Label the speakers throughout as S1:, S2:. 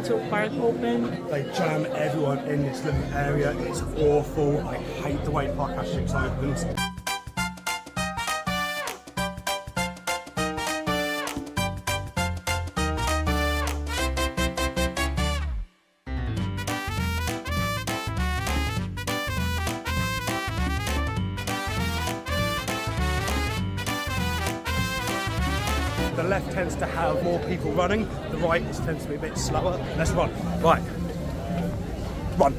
S1: until park open.
S2: They jam everyone in this little area. It's awful. I hate the way Parc Asterix opens. The left tends to have more people running, the right tends to be a bit slower. Let's run. Right. Run.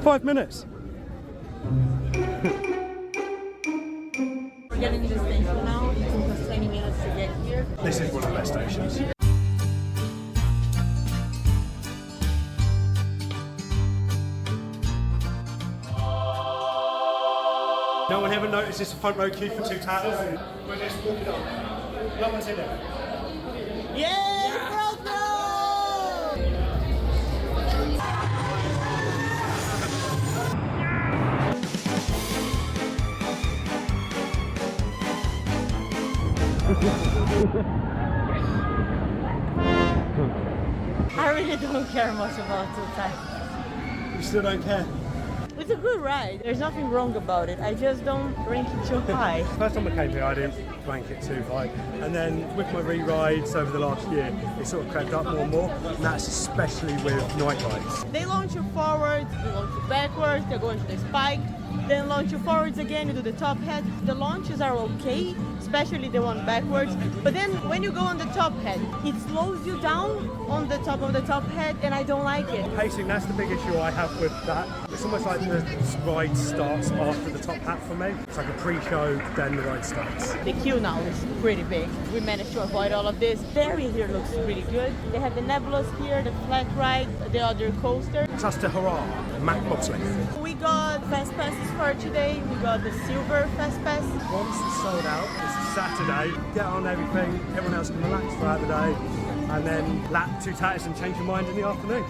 S2: Five minutes.
S1: We're getting to the station now. It took us 20 minutes to get here.
S2: This is one of the best stations. No one ever noticed this front row queue for Toutatis? We're just walking up. No one's in it.
S1: Yay, bro! I really don't care much about Toutatis.
S2: You still don't care?
S1: It's a good ride. There's nothing wrong about it. I just don't rank it too high.
S2: First time I came here, I didn't rank it too high. And then with my re-rides over the last year, it sort of crept up more and more. And that's especially with night rides.
S1: They launch you forwards, they launch you backwards, they go into the spike, then launch you forwards again, you do the top hat. The launches are okay, especially the one backwards. But then when you go on the top hat, it slows you down on the top of the top hat, and I don't like it.
S2: Pacing, that's the big issue I have with that. It's almost like the ride starts after the top hat for me. It's like a pre-show, then the ride starts.
S1: The queue now is pretty big. We managed to avoid all of this. The area here looks pretty good. They have the nebulas here, the flat ride, the other coaster.
S2: Toutatis and Tonnerre, Mac bobsleigh.
S1: We got fast passes for today. We got the silver fast pass.
S2: Once it's sold out, it's a Saturday, get on everything, everyone else can relax throughout the day, and then lap Toutatis and change your mind in the afternoon.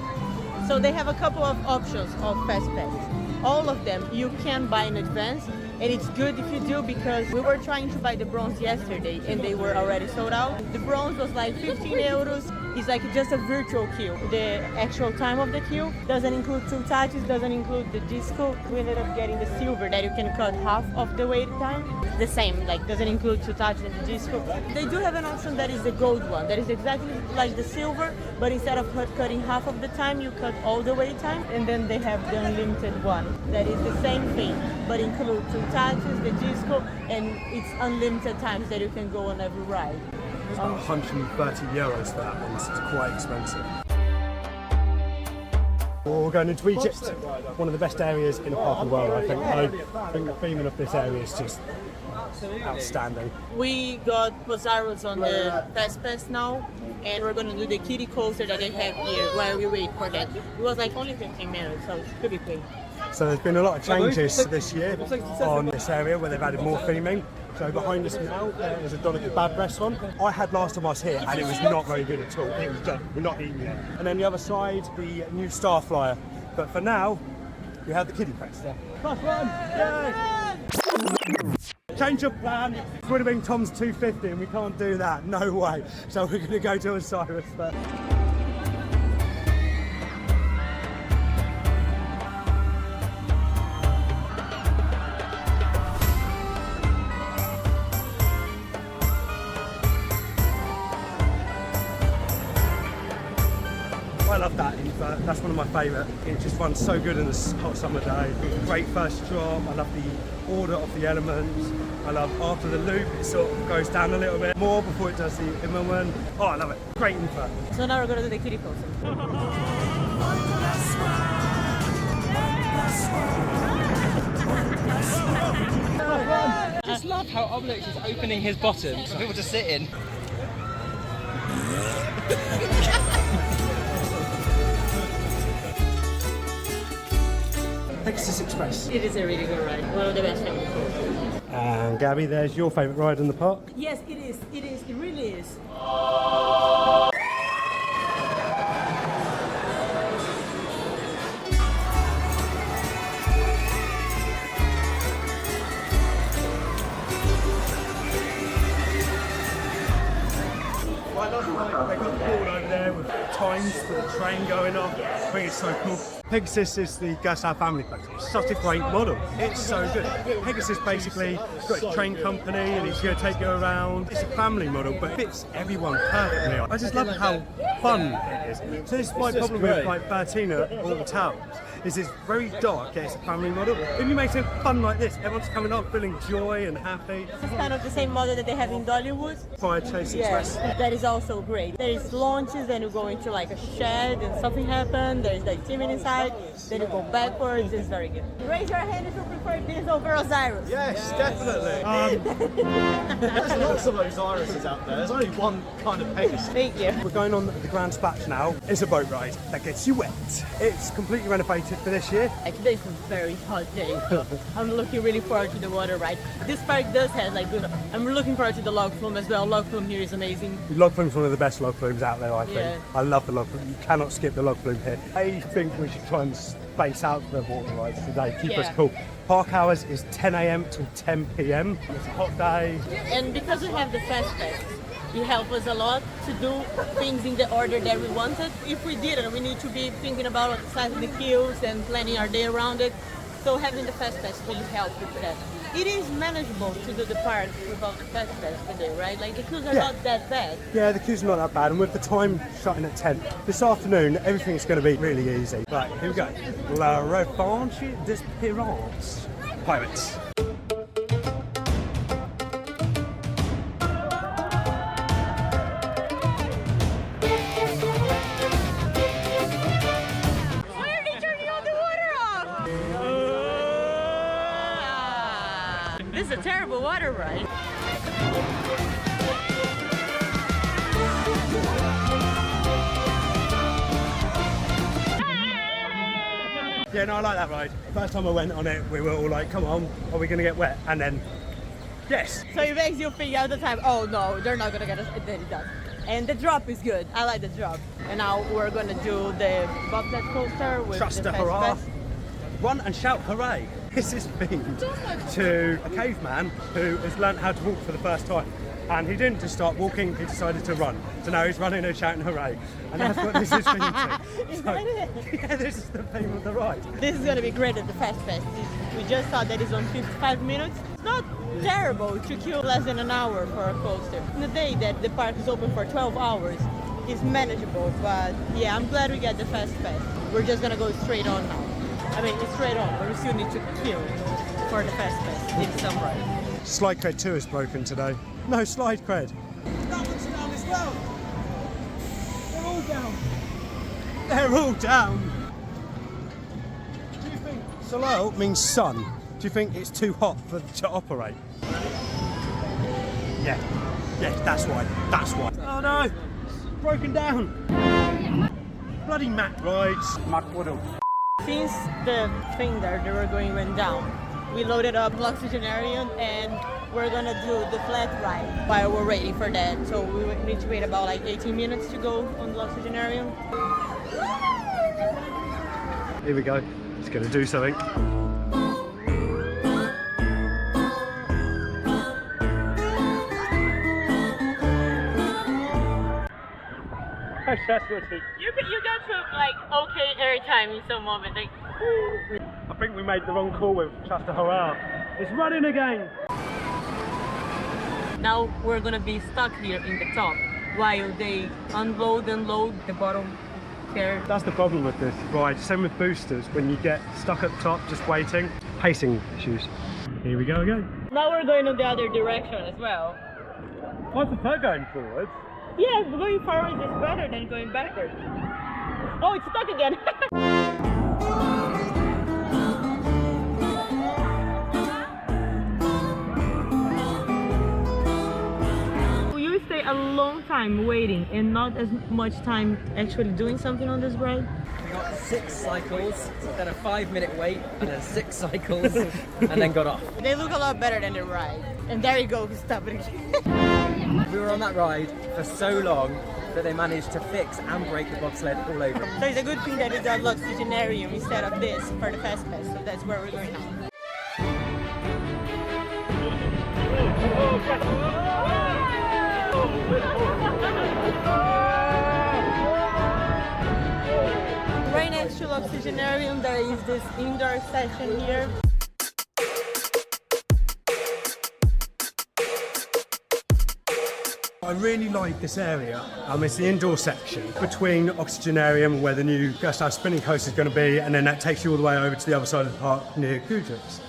S1: So they have a couple of options of fast passes. All of them you can buy in advance, and it's good if you do, because we were trying to buy the bronze yesterday and they were already sold out. The bronze was like 15 euros. It's like just a virtual queue. The actual time of the queue doesn't include Toutatis, doesn't include the disco. We ended up getting the silver that you can cut half of the wait time. The same, like doesn't include Toutatis and the disco. They do have an option that is the gold one. That is exactly like the silver, but instead of cutting half of the time, you cut all the wait time. And then they have the unlimited one. That is the same thing, but include Toutatis, the disco, and it's unlimited times that you can go on every ride.
S2: It's about 130 euros for that one, so it's quite expensive. We're going into Egypt, one of the best areas in a park in the world, I think. I think the theming of this area is just outstanding.
S1: We got OzIris on the fast pass now, and we're going to do the kiddie coaster that they have here while we wait for that. It was like only 15 minutes, so it could be quick.
S2: So there's been a lot of changes this year on this area where they've added more theming. So behind us now, there's a Donica Bad restaurant. I had last time I was here and it was not very good at all. It was done. We're not eating it. And then the other side, the new Star Flyer. But for now, we have the kiddie fest. Plus one! Yay! Change of plan. It would have been Tom's 250 and we can't do that. No way. So we're going to go to OzIris first. I love that invert, that's one of my favourite. It just runs so good in this hot summer day. Great first drop, I love the order of the elements. I love after the loop, it sort of goes down a little bit more before it does the immelman. Oh, I love it, great invert.
S1: So now we're going to do the kiddie coaster.
S3: I just love how Obelix is opening his bottom for people to sit in.
S2: Pegasus Express.
S1: It is a really good ride, one of the best family coasters.
S2: And Gabby, there's your favourite ride in the park?
S1: Yes, it is, it really is.
S2: times for the train going off. I think it's so cool. Pegasus is the Gasser family place. It's such a great model. It's so good. Pegasus basically got its train company and he's going to take you around. It's a family model, but it fits everyone perfectly. I just love how fun it is. So this is my problem with like 13 at all the towers. Is it's very dark, yeah, it's a family model. If you make it fun like this, everyone's coming up feeling joy and happy.
S1: This is kind of the same model that they have in Dollywood.
S2: Fire Chase Express.
S1: That is also great. There is launches, then you go into like a shed and something happens. There's like teaming inside, then you go backwards. It's very good. Raise your hand if you prefer this over OzIris.
S4: Yes, definitely. There's lots of OzIrises out there. There's only one kind of Pegasus.
S1: Thank you.
S2: We're going on the Grand Spatch now. It's a boat ride that gets you wet. It's completely renovated for this year.
S1: Today is a very hot day. I'm looking really forward to the water ride. This park does have like good. I'm looking forward to the log flume as well. Log flume here is amazing.
S2: Log flume's one of the best log flumes out there, I think.
S1: Yeah.
S2: I love the log flume. You cannot skip the log flume here. I think we should try and space out the water rides today. Keep us cool. Park hours is 10 a.m. till 10 p.m. It's a hot day.
S1: And because we have the fast pass, it helps us a lot to do things in the order that we wanted. If we didn't, we need to be thinking about the size of the queues and planning our day around it. So having the fast pass really helps with that. It is manageable to do the park without the fast pass today, right? Like the queues are not that bad.
S2: Yeah, the queue's not that bad, and with the time shutting at 10, this afternoon everything's going to be really easy. Right, here we go. La Revanche des Pirates. Pirates.
S1: This is a terrible water ride.
S2: Yeah, no, I like that ride. First time I went on it, we were all like, come on, are we going to get wet? And then, yes.
S1: So it makes you think all the time, oh no, they're not going to get us, and then it does. And the drop is good. I like the drop. And now we're going to do the bobsled coaster with
S2: Trust
S1: the
S2: the hurrah.
S1: fast pass.
S2: Run and shout hooray. This is themed to a caveman who has learnt how to walk for the first time. And he didn't just start walking, he decided to run. So now he's running and shouting hooray. And that's what this is themed to.
S1: Is that it?
S2: Yeah, this is the theme of the ride.
S1: This is going to be great at the fast pass. We just saw that it's on 55 minutes. It's not terrible to queue less than an hour for a coaster. In the day that the park is open for 12 hours, it's manageable. But yeah, I'm glad we got the fast pass. We're just going to go straight on now. I mean, it's straight on, but we still need to queue for the fast pass in some ride.
S2: Slide cred 2 is broken today. No slide cred.
S4: That one's down as well. They're all down.
S2: They're all down. Do you think Soleil means sun? Do you think it's too hot to operate? Yeah. Yeah, that's why. That's why. Oh no! Broken down. Bloody Mac rides. Mac Waddle.
S1: Since the thing there, the Regoing went down, we loaded up the Oxygenarium and we're gonna do the flat ride while we're waiting for that. So we need to wait about like 18 minutes to go on the Oxygenarium.
S2: Here we go. It's gonna do something.
S1: You got to like okay every time in some moment. Like,
S2: I think we made the wrong call with Trust the Hurrah. It's running again.
S1: now we're gonna be stuck here in the top while they unload and load the bottom here.
S2: That's the problem with this ride. Same with boosters. When you get stuck at the top, just waiting, pacing issues. Here we go again.
S1: Now we're going in the other direction as well.
S2: I prefer going forwards.
S1: Yeah, going forward is better than going backwards. Oh, it's stuck again. You stay a long time waiting and not as much time actually doing something on this ride.
S3: We got 6 cycles, then a 5-minute wait, and then 6 cycles, and then got off.
S1: They look a lot better than the ride. And there you go, stop it again.
S3: We were on that ride for so long that they managed to fix and break the bobsled all over.
S1: So it's a good thing that it's unlocked Oxygenarium instead of this for the fast pass. So that's where we're going now. Oxygenarium, there is this indoor section here.
S2: I really like this area. It's the indoor section between Oxygenarium, where the new ghost-house spinning coaster is going to be, and then that takes you all the way over to the other side of the park near Toutatis.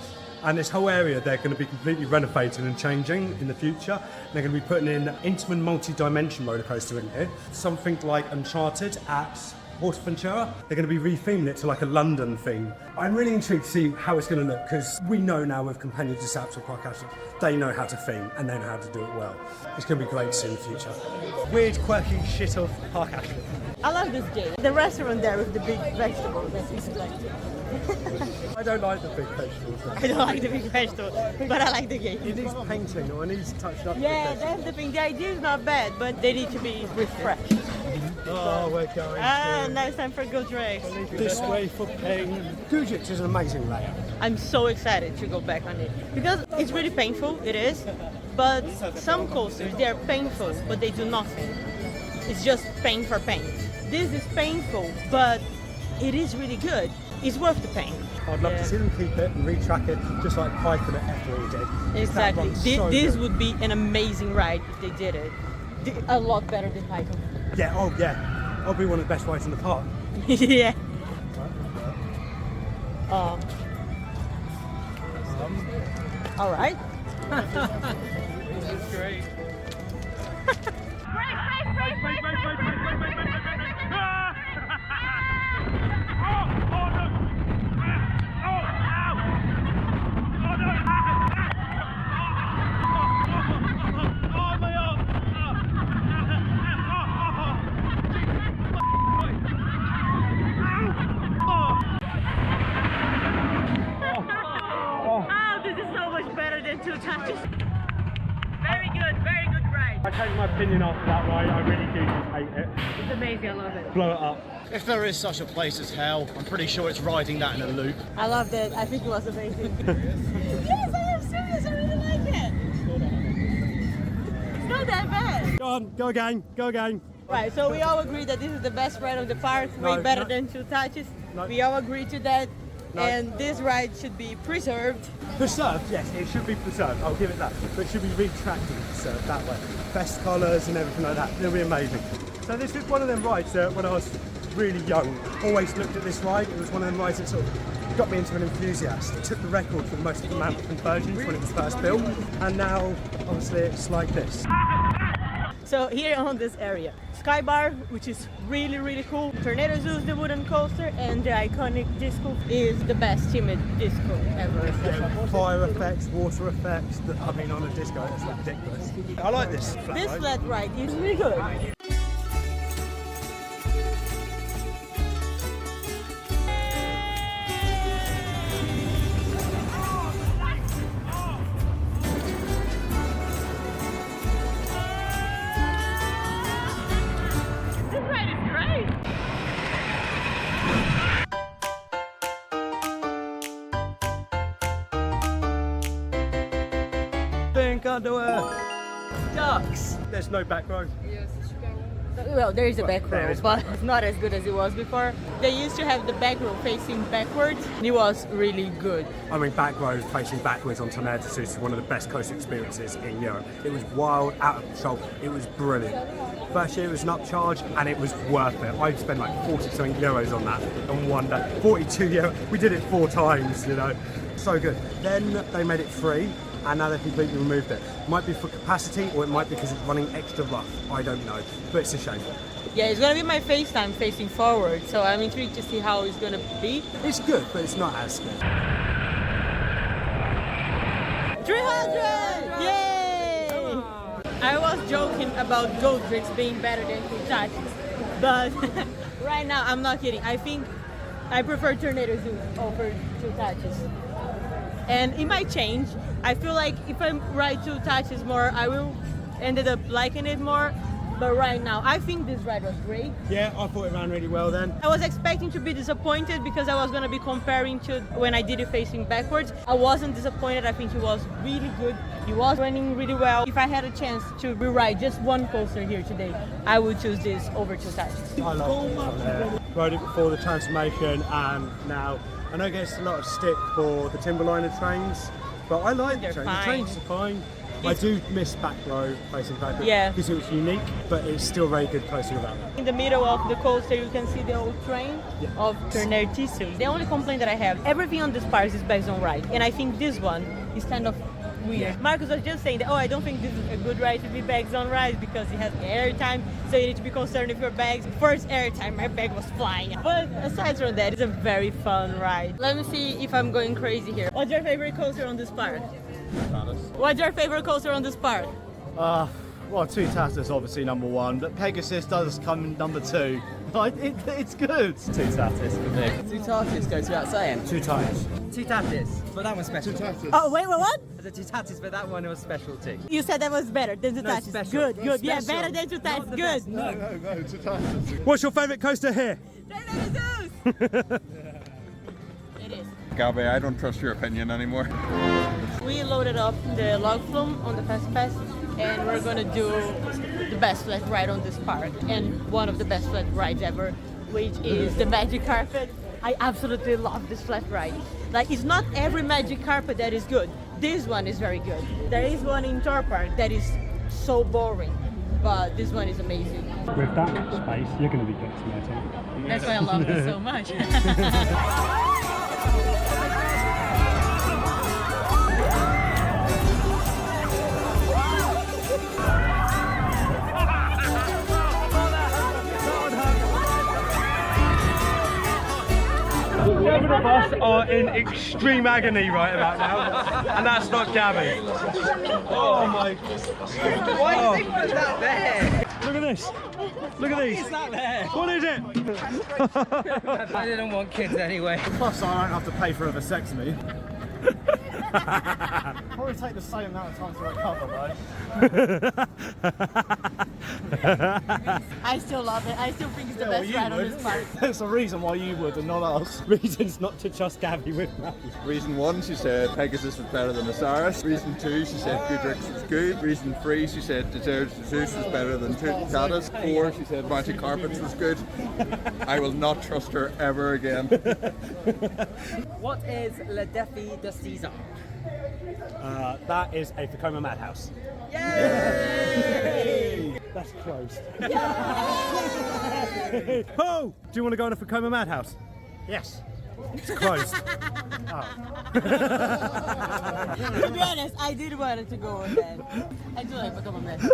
S2: And this whole area they're going to be completely renovating and changing in the future. They're going to be putting in intamin multi-dimension roller coaster in here, something like Uncharted at Ventura. They're going to be retheming it to like a London theme. I'm really intrigued to see how it's going to look, because we know now with Compagnie de Parc Asterix, they know how to theme and they know how to do it well. It's going to be great to see in the future. Weird, quirky shit of Parc Asterix.
S1: I love this gate. The restaurant there with the big vegetables that you selected.
S2: I don't like the big vegetables.
S1: I don't like the big vegetables, but I like the gate.
S2: It needs painting or it needs touched up.
S1: Yeah, that's the thing. The idea is not bad, but they need to be refreshed.
S2: Oh, we're going
S1: nice time for a good race.
S2: this way for pain. Toutatis is an amazing layout.
S1: I'm so excited to go back on it because it's really painful, it is, but some coasters, they are painful, but they do nothing. It's just pain for pain. This is painful, but it is really good. It's worth the pain.
S2: I'd love to see them keep it and retrack it, just like Python at F3 did.
S1: Exactly. This
S2: good.
S1: would be an amazing ride if they did it. A lot better than Python.
S2: Yeah, oh yeah. I'll be one of the best rides in the park.
S1: Yeah. All right.
S3: That's great.
S1: Toutatis. Very good ride.
S2: I take my opinion after that ride, I really do hate it.
S1: It's amazing, I love it.
S2: Blow it up.
S4: If there is such a place as hell, I'm pretty sure it's riding that in a loop.
S1: I loved it, I think it was amazing. Yes, I am serious, I really like it. It's not that bad.
S2: Go on, go again, go again.
S1: Right, so we all agree that this is the best ride of the park, way better than Toutatis.
S2: No.
S1: We all agree to that.
S2: No.
S1: And this ride should be preserved.
S2: Preserved, yes, it should be preserved, I'll give it that. But it should be retracted and preserved that way. Best colours and everything like that, it'll be amazing. So this is one of them rides that when I was really young, always looked at this ride. It was one of them rides that sort of got me into an enthusiast. It took the record for the most amount of conversions when it was first built. And now, obviously, it's like this.
S1: So here on this area, Skybar, which is really cool, Tornado Zeus, the wooden coaster, and the iconic disco is the best timid disco ever.
S2: Yeah, fire effects, water effects, I mean on a disco, it's ridiculous. I like this flat
S1: This
S2: ride.
S1: flat ride is really good.
S2: Pink underwear.
S1: Ducks.
S2: There's no back row.
S1: Well, there is a back
S2: there
S1: row,
S2: is
S1: but it's not as good as it was before. They used to have the back row facing backwards. It was really good.
S2: I mean, back row facing backwards on Tonnerre to Zeus is one of the best coaster experiences in Europe. It was wild, out of control. It was brilliant. First year it was an upcharge and it was worth it. I spent like 40 something euros on that on one day. 42 euros. We did it 4 times, you know. So good. Then they made it free. And now they've completely removed it. Might be for capacity or it might be because it's running extra rough. I don't know, but it's a shame.
S1: Yeah, it's gonna be my FaceTime facing forward, so I'm intrigued to see how it's gonna be.
S2: It's good, but it's not as good.
S1: 300! Yay! I was joking about Gold Drinks being better than Toutatis, but right now I'm not kidding. I think I prefer Tornado Zeus over Toutatis. And it might change. I feel like if I ride Toutatis more, I will ended up liking it more. but right now I think this ride was great.
S2: Yeah, I thought it ran really well then.
S1: I was expecting to be disappointed because I was going to be comparing to when I did it facing backwards. I wasn't disappointed. I think it was really good. It was running really well. If I had a chance to ride just one coaster here today, I would choose this over Toutatis.
S2: I love it. Rode it before the transformation, and now I know it gets a lot of stick for the Timberliner trains, but I like the
S1: They're
S2: trains.
S1: fine.
S2: The trains are fine. I do miss back row facing backwards
S1: Yeah.
S2: because it was unique, but it's still very good coasting around.
S1: In the middle of the coaster, you can see the old train of Tonnerre. The only complaint that I have, everything on this park is bags on ride, and I think this one is kind of weird. Marcus was just saying that, oh, I don't think this is a good ride to be bags on ride because it has airtime, so you need to be concerned with your bags. First airtime, my bag was flying. But aside from that, it's a very fun ride. Let me see if I'm going crazy here. What's your favorite coaster on this park? What's your favorite coaster on this park?
S4: Well, Toutatis obviously number one, but Pegasus does come in number two. It's good.
S3: Toutatis for me. Toutatis goes without saying.
S2: Toutatis.
S3: Toutatis, but that one's special.
S1: Oh, wait, what?
S3: The Toutatis, but that one was specialty.
S1: You said that was better than Toutatis.
S3: special.
S1: Good,
S3: No,
S1: good. Yeah,
S3: special.
S1: better than Toutatis. Good.
S4: No, Toutatis.
S2: What's your favourite coaster here?
S1: It is.
S5: Gabby, I don't trust your opinion anymore.
S1: We loaded up the log flume on the Fast Pass, and we're gonna do the best flat ride on this park, and one of the best flat rides ever, which is the magic carpet. I absolutely love this flat ride. Like, it's not every magic carpet that is good. This one is very good. There is one in Tor Park that is so boring, but this one is amazing.
S2: With that much space, you're going to be good tonight.
S1: That's why I love this so much.
S2: Seven of us are in extreme agony right about now, and that's not Gabby. Oh my!
S3: Why do you think was that there?
S2: Look at this! Look at these!
S3: It's not there.
S2: What is it?
S3: I didn't want kids anyway.
S4: Plus, I don't have to pay for a vasectomy. Probably take the same amount of time to recover, though.
S1: I still love it. I still think it's the best ride on this park.
S4: There's a reason why you would and not us.
S2: Reasons not to trust Gabby with me.
S5: Reason 1, she said Pegasus was better than OzIris. Reason 2, she said Goodrix was good. Reason 3, she said Zeus was better than Toutatis. 4, she said Magic Carpets was good. I will not trust her ever again.
S3: What is Le Défi de César?
S2: That is a Tacoma Madhouse.
S3: Yay!
S2: That's closed. Oh! Do you want to go on a Tacoma Madhouse? Yes. It's closed.
S1: To be honest, I did want to go on that. I do like Tacoma Madhouse.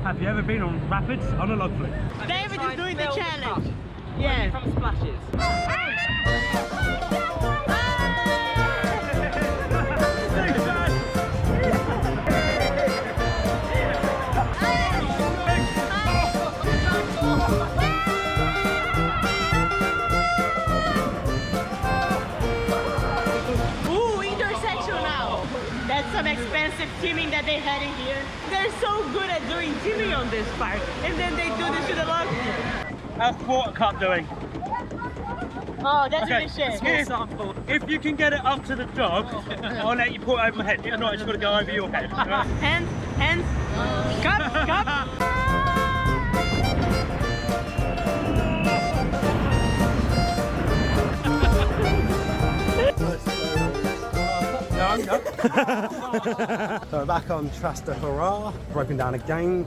S2: Have you ever been on rapids on a log flume?
S1: David is doing the challenge. Yeah.
S3: From splashes.
S1: Ooh, intersection now. That's some expensive teaming that they had in here. They're so good at doing teaming on this park, and then they do this to the log.
S2: How's Quarter Cup doing?
S1: Oh, that's really
S2: Okay,
S1: shit.
S2: if you can get it up to the dog, I'll let you pull it over my head. You're not just going to go over your head.
S1: Hands, hands. Cup, cup.
S2: So we're back on Tonnerre, broken down again.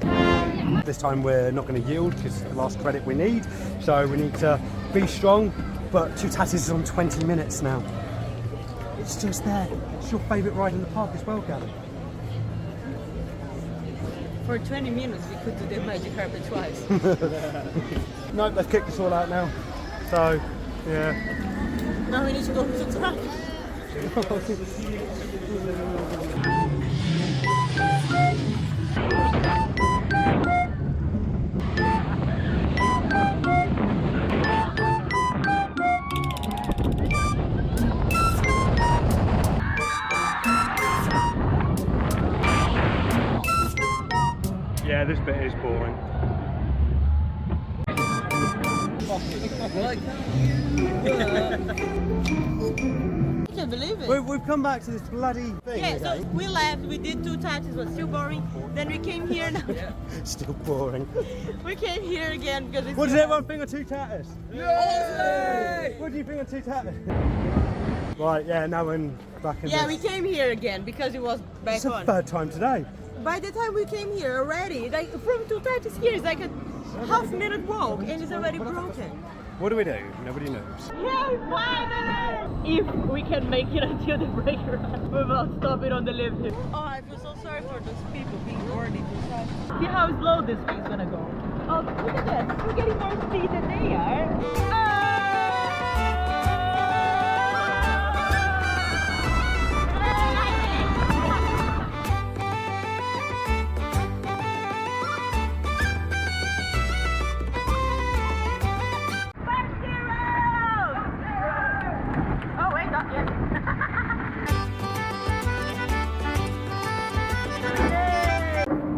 S2: This time we're not going to yield because it's the last credit we need. So we need to be strong, but Toutatis is on 20 minutes now. It's just there. It's your favourite ride in the park as well, Gabby.
S1: For 20 minutes, we could do the magic carpet twice.
S2: Nope, they've kicked us all out now. So, yeah.
S1: Now we need to go to the truck.
S2: Yeah, Yeah, this bit is boring.
S1: I can't believe it.
S2: We've come back to this bloody thing.
S1: Yeah, so we left, we did Toutatis, it was still boring. Then we came here now.
S2: Still boring.
S1: We came here again because it's
S2: What does everyone think of Toutatis? Yay! What do you think of Toutatis? Right, yeah, now we're back in
S1: Yeah,
S2: this.
S1: we came here again because it was back
S2: It's the
S1: on.
S2: third time today.
S1: By the time we came here already, like from Toutatis here, it's like a half-minute walk and it's already broken.
S2: What do we do? Nobody knows.
S1: Yay, finally! If we can make it until the break run without stopping on the lift here. Oh, I feel so sorry for those people being bored in Toutatis. See how slow this thing's gonna go. Oh, look at that. We're getting more speed than they are.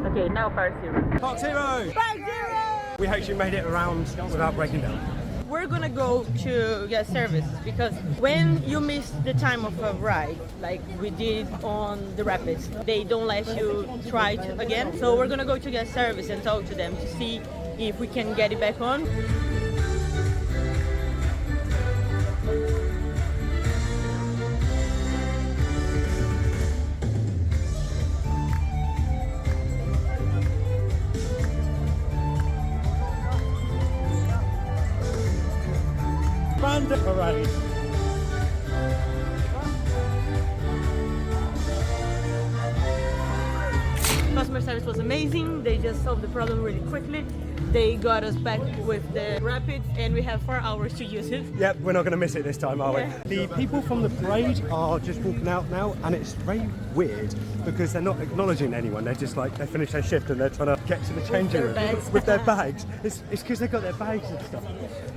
S1: Okay, now Parc Asterix.
S2: Park Zero!
S1: Parc Zero!
S2: We actually made it around without breaking down.
S1: We're gonna go to get services because when you miss the time of a ride, like we did on the rapids, they don't let you try it again. So we're gonna go to get service and talk to them to see if we can get it back on.
S2: Bandit parade.
S1: Customer service was amazing. They just solved the problem really quickly. They got us back with the rapids and we have 4 hours to use it.
S2: Yep, we're not going to miss it this time, are we?
S1: Yeah.
S2: The people from the parade are just walking out now, and it's very weird because they're not acknowledging anyone. They're just like, they finish their shift and they're trying to get to the changing
S1: their
S2: room
S1: bags.
S2: with their bags. It's because they've got their bags and stuff.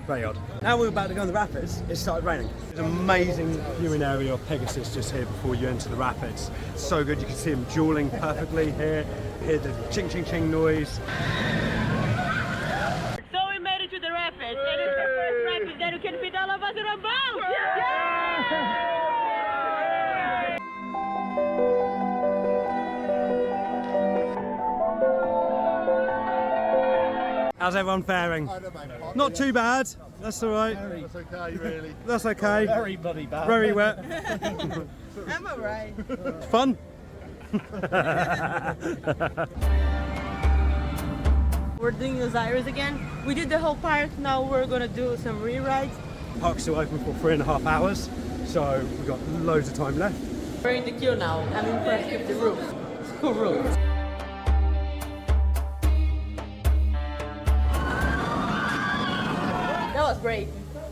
S2: Very odd. Now we're about to go on the rapids. It started raining. There's an amazing viewing area of Pegasus just here before you enter the rapids. It's so good. You can see them dueling perfectly here. Hear the ching ching ching noise.
S1: So we made it to the rapids and it's the first rapids that you can fit all of us in a boat! Yeah!
S2: How's everyone faring? Not too bad. That's all right.
S5: That's okay, really.
S2: That's okay.
S4: Very bloody bad.
S2: Very wet.
S1: I'm alright.
S2: Fun.
S1: We're doing OzIris again. We did the whole park, now we're gonna do some re-rides.
S2: Park's still open for 3.5 hours, so we've got loads of time left.
S1: We're in the queue now. I'm impressed with the roof. It's a cool roof. That was great.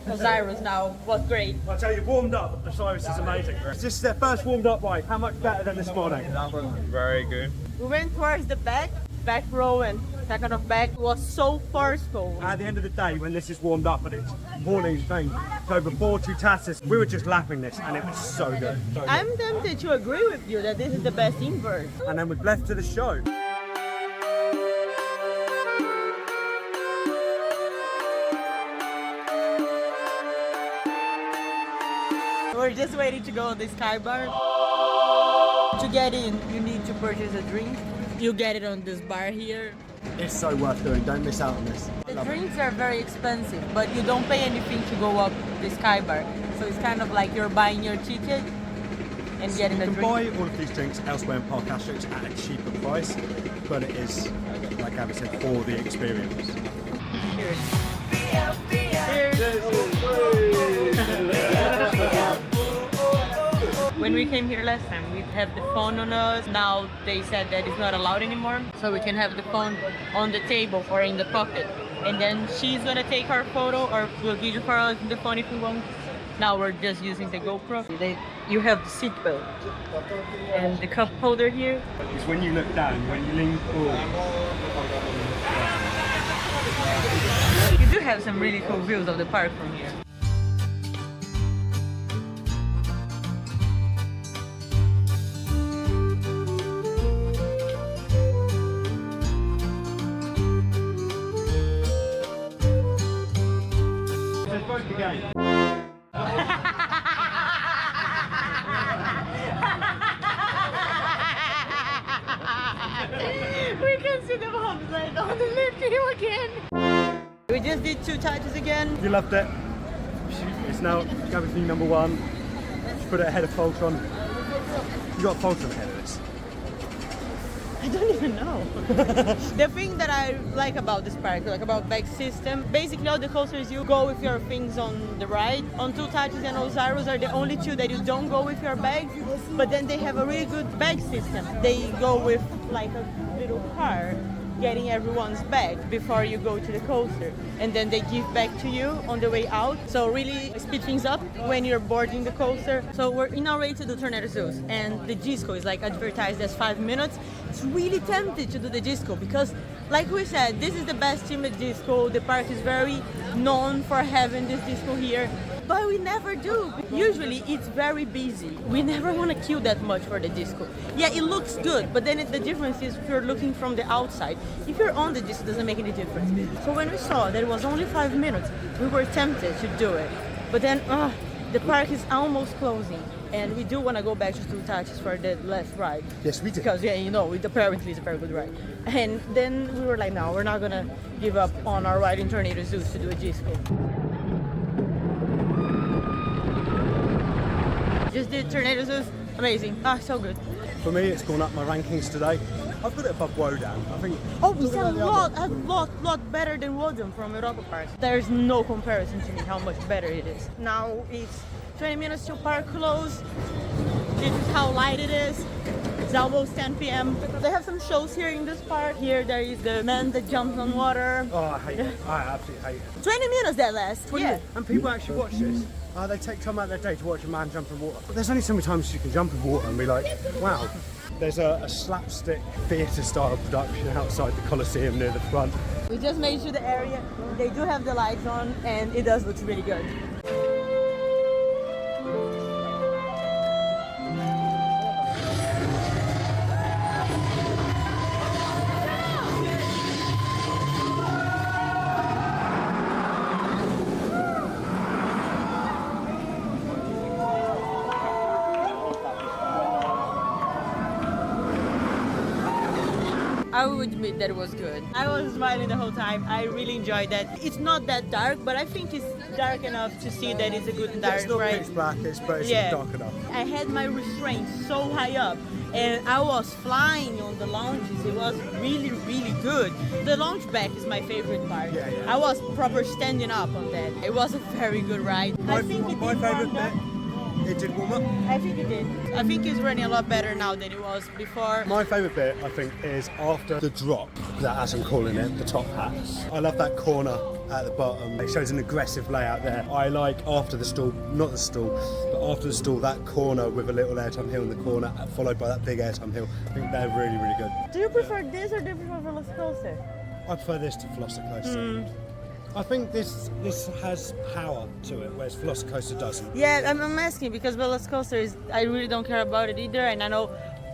S1: OzIris now was great.
S2: I'll tell you, warmed up, OzIris is amazing. This is their first warmed up ride. How much better than this morning?
S5: Very good.
S1: We went towards the back row and second of back was so forceful.
S2: At the end of the day, when this is warmed up and it's morning's thing, so before Toutatis, we were just lapping this and it was so good. So good.
S1: I'm tempted to agree with you that this is the best invert.
S2: And then we've left to the show.
S1: We're just waiting to go on the sky bar. To get in, you need to purchase a drink. You get it on this bar here.
S2: It's so worth doing, don't miss out on this.
S1: The drinks are very expensive, but you don't pay anything to go up the sky bar. So it's kind of like you're buying your ticket and getting a
S2: You can
S1: drink.
S2: buy all of these drinks elsewhere in Parc Asterix at a cheaper price, but it is, like Gabby said, for the experience.
S1: When we came here last time, we'd have the phone on us. Now they said that it's not allowed anymore. So we can have the phone on the table or in the pocket. And then she's gonna take our photo or we'll video for us the phone if we want. Now we're just using the GoPro. You have the seat belt and the cup holder here.
S2: It's when you look down, when you lean forward.
S1: You do have some really cool views of the park from here.
S2: game.
S1: We can see the bobsled on the lift hill again. We just did Toutatis again.
S2: You loved it. It's now Gabby's new number one. She put it ahead of Fultron. You got Fultron ahead of this.
S1: I don't even know. The thing that I like about this park, like about bag system, basically all the coasters you go with your things on the right. On Toutatis and OzIris are the only two that you don't go with your bags, but then they have a really good bag system. They go with like a little car getting everyone's bag before you go to the coaster, and then they give back to you on the way out, so really speed things up when you're boarding the coaster. So we're inaugurated the Tornado Zeus, and the disco is like advertised as 5 minutes. It's really tempted to do the disco because, like we said, this is the best themed disco. The park is very known for having this disco here, but we never do. Usually it's very busy. We never want to queue that much for the disco. Yeah, it looks good, but then the difference is if you're looking from the outside. If you're on the disco, it doesn't make any difference. So when we saw that it was only 5 minutes, we were tempted to do it. But then the park is almost closing, and we do want to go back to Toutatis for the last ride.
S2: Yes, we did.
S1: Because, yeah, you know, it apparently is a very good ride. And then we were like, no, we're not going to give up on our ride in Tornado Zeus to do a disco. Just did Tornado Zeus, amazing. So good.
S2: For me, it's gone up my rankings today. I've got it above Wodan. I think.
S1: Oh, it's a lot better than Wodan from Europa Park. There's no comparison to me how much better it is. Now it's 20 minutes till park close. This is how light it is. It's almost 10 p.m. They have some shows here in this park. Here there is the man that jumps on water.
S2: Oh, I hate it. I absolutely hate it.
S1: 20 minutes that lasts.
S2: 20 minutes. And people actually watch this. They take time out of their day to watch a man jump in water. But there's only so many times you can jump in water and be like, wow. There's a slapstick theatre style production outside the Coliseum near the front.
S1: We just made sure the area, they do have the lights on, and it does look really good. I would admit that it was good. I was smiling the whole time. I really enjoyed that. It's not that dark, but I think it's dark enough to see that it's a good dark
S2: It's not
S1: ride.
S2: pitch black, but it's dark enough.
S1: I had my restraints so high up, and I was flying on the lounges. It was really, really good. The lounge back is my favorite part.
S2: Yeah.
S1: I was proper standing up on that. It was a very good ride.
S2: My favourite bit, it did warm up.
S1: I think it did. I think it's running a lot better now than it was before.
S2: My favourite bit, I think, is after the drop, that as I'm calling it, the top hat. I love that corner at the bottom. It shows an aggressive layout there. I like after the stall, not the stall, but after the stall, that corner with a little airtime hill in the corner, followed by that big airtime hill. I think they're really, really good.
S1: Do you prefer this or do you prefer Velocicoaster?
S2: I prefer this to Velocicoaster. I think this has power to it, whereas Velocicoaster doesn't.
S1: Yeah, I'm asking because Velocicoaster is, I really don't care about it either, and I know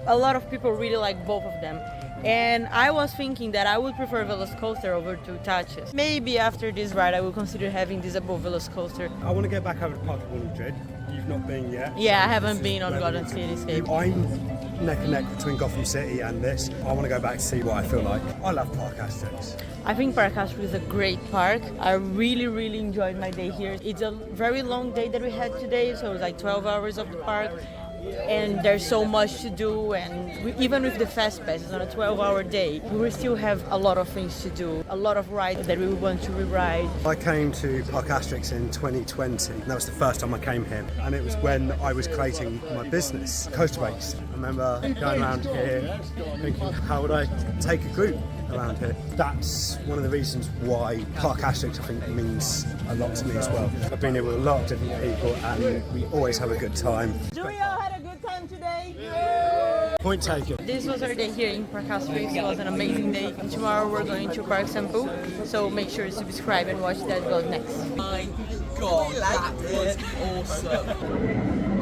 S1: a lot of people really like both of them. And I was thinking that I would prefer Velocicoaster over Toutatis. Maybe after this ride I will consider having this above Velocicoaster.
S2: I want to get back over to Parc Asterix. You've not been yet.
S1: Yeah, I haven't been on Gotham Cityscape.
S2: I'm neck and neck between Gotham City and this. I want to go back to see what I feel like. I love Parc Asterix.
S1: I think Parc Asterix is a great park. I really, really enjoyed my day here. It's a very long day that we had today, so it was like 12 hours of the park. And there's so much to do, and even with the fast passes on a 12-hour day, we will still have a lot of things to do, a lot of rides that we want to re-ride.
S2: I came to Parc Asterix in 2020. That was the first time I came here, and it was when I was creating my business, Coaster Bakes. I remember going around here thinking, how would I take a group around here? That's one of the reasons why Parc Asterix, I think, means a lot to me as well. I've been here with a lot of different people, and we always have a good time.
S1: Do we all had a good time today?
S2: Point taken.
S1: This was our day here in Parc Asterix. It was an amazing day. Tomorrow we're going to Parc Sampo, so make sure to subscribe and watch that vlog next.
S3: My God, that was awesome.